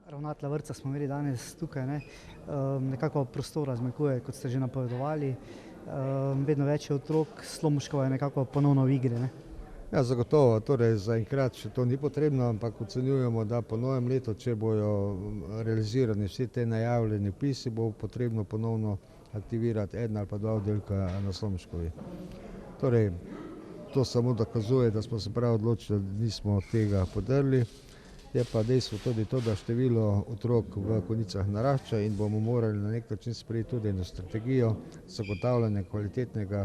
Ravnatelja vrtca smo imeli danes tukaj, ne. Nekako prostora zmanjkuje, kot ste že napovedovali. Vedno več je otrok, Slomoškova je nekako ponovno v igri, ne. Ja, zagotovo, torej zaenkrat še to ni potrebno, ampak ocenjujemo, da po novem letu, če bojo realizirani vsi te najavljeni vpisi, bo potrebno ponovno aktivirati en ali pa dva oddelka na Slomoškovi. Torej, to samo dokazuje, da smo se prav odločili, da nismo tega podrli. Je pa dejstvo tudi to, da število otrok v Konjicah narašča in bomo morali na nek način sprejeti tudi eno strategijo zagotavljanja kvalitetnega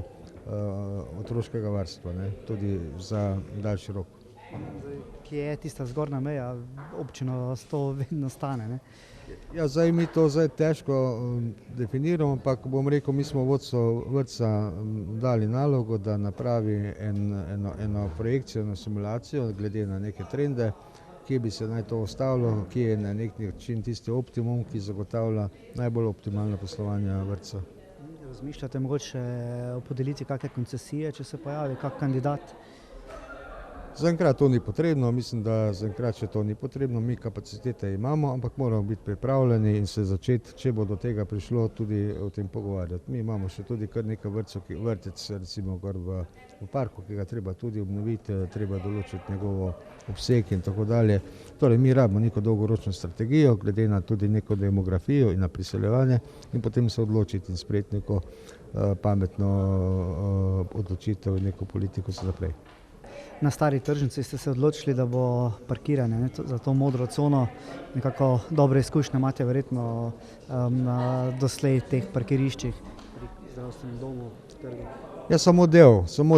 otroškega varstva, ne, tudi za daljši rok. Kje je tista zgornja meja? Občino vas to vedno stane, ne. Ja, zdaj mi to težko definiramo, ampak bom rekel, mi smo vodstvu vrtca dali nalogo, da napravi eno projekcijo, eno simulacijo glede na neke trende, kje bi se naj to ustavilo, kje je na nek način tisti optimum, ki zagotavlja najbolj optimalno poslovanje vrtca. Razmišljate mogoče o podelitvi kakšne koncesije, če se pojavi kak kandidat? Zaenkrat to ni potrebno, mislim, da zaenkrat še to ni potrebno, mi kapacitete imamo, ampak moramo biti pripravljeni in se začeti, če bo do tega prišlo, tudi o tem pogovarjati. Mi imamo še tudi kar nekaj vrtec, recimo gor v parku, ki ga treba tudi obnoviti, treba določiti njegov obseg in tako dalje. Torej, mi rabimo neko dolgoročno strategijo, glede na tudi neko demografijo in na priseljevanje in potem se odločiti in sprejeti neko pametno odločitev in neko politiko za naprej. Na Stari tržnici ste se odločili, da bo parkiranje, ne, za to modro cono. Nekako dobre izkušnje imate verjetno na doslej teh parkiriščih pri zdravstvenem domu, trgu. Ja, samo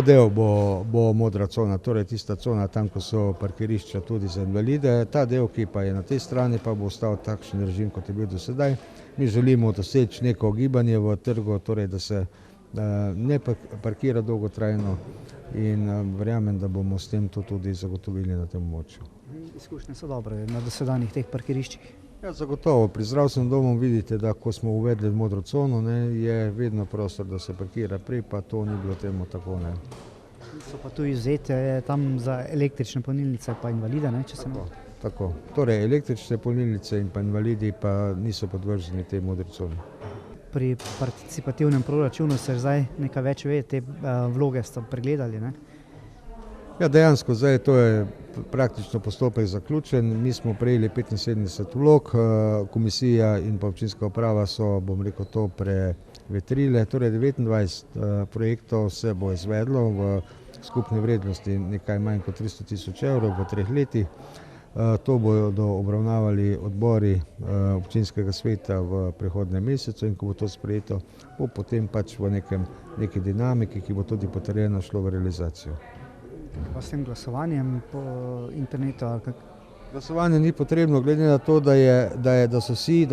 del bo modra cona, torej tista cona tam, ko so parkirišča tudi za invalide. Ta del, ki pa je na tej strani, pa bo ostal takšen režim, kot je bil do sedaj. Mi želimo doseči neko gibanje v trgu, torej da se ne parkira dolgotrajno in verjamem, da bomo s tem to tudi zagotovili na tem območju. Izkušnje so dobre na dosedanjih teh parkiriščih. Ja, zagotovo. Pri zdravstvenem domu vidite, da ko smo uvedli modro cono, ne, je vedno prostor, da se parkira, prej pa to ni bilo temu tako, ne. So pa tu izvzete tam za električne polnilnice pa invalide, ne, če se ne motim. Tako. Torej, električne polnilnice in pa invalidi pa niso podvrženi tej modri coni. Pri participativnem proračunu se zdaj nekaj več ve, te vloge ste pregledali, ne? Ja, dejansko zdaj to je praktično postopek zaključen. Mi smo prejeli 75 vlog, komisija in pa občinska uprava so, bom rekel, to prevetrile. Torej 29 projektov se bo izvedlo v skupni vrednosti nekaj manj kot 300 tisoč evrov v 3 letih. To bodo obravnavali odbori občinskega sveta v prihodnjem mesecu in ko bo to sprejeto, bo potem pač v neki dinamiki, ki bo tudi potrjena, šlo v realizacijo. Pa s tem glasovanjem po internetu ali kako? Glasovanje ni potrebno, glede na to, da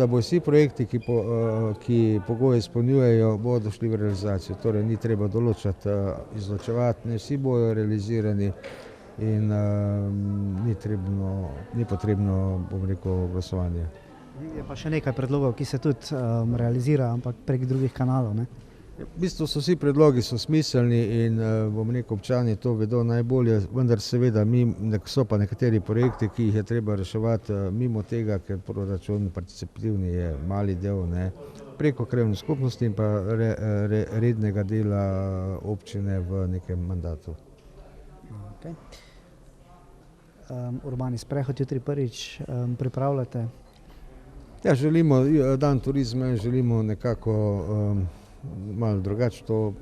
bodo vsi projekti, ki pogoje izpolnjujejo, bodo šli v realizacijo. Torej ni treba določati, izločevati, ne vsi bodo realizirani in ni potrebno, bom rekel, glasovanje. Je pa še nekaj predlogov, ki se tudi realizirajo, ampak prek drugih kanalov, ne? V bistvu so vsi predlogi smiselni in bom rekel, občani to vedo najbolje, vendar seveda so pa nekateri projekti, ki jih je treba reševati mimo tega, ker proračun participativni je mali del, ne, preko krajevne skupnosti in pa rednega dela občine v nekem mandatu. Okay. Urbani sprehod jutri prvič pripravljate? Ja, želimo dan turizma, želimo nekako malo drugače to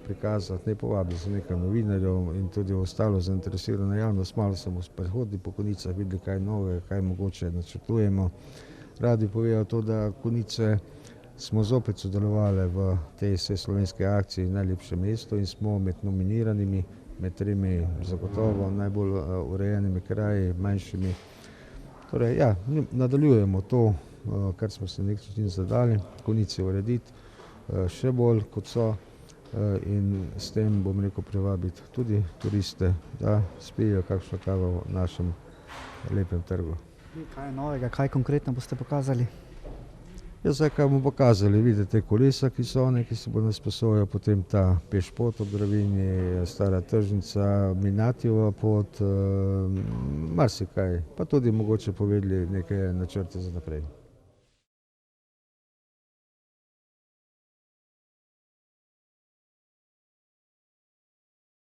prikazati, ne povabili so nekaj novinarjev in tudi ostalo zainteresirano javnost, malo smo sprehodili po Konjicah, videli kaj novega, kaj mogoče načrtujemo. Radi povejo to, da Konjice smo zopet sodelovali v tej vseslovenski akciji Najlepše mesto in smo med nominiranimi, med 3 zagotovo najbolj urejenimi kraji, manjšimi. Torej, ja, nadaljujemo to, kar smo se nek način zadali, Konjice urediti še bolj kot so in s tem, bom rekel, privabiti tudi turiste, da spijo kakšno kavo v našem lepem trgu. Kaj je novega, kaj konkretno boste pokazali? Ja, zdaj, kaj bomo pokazali, vidite kolesa, ki so one, ki se bodo sposojajo, potem ta pešpot ob Dravinji, stara tržnica, Minatijeva pot, marsikaj, pa tudi mogoče povedali neke načrte za naprej.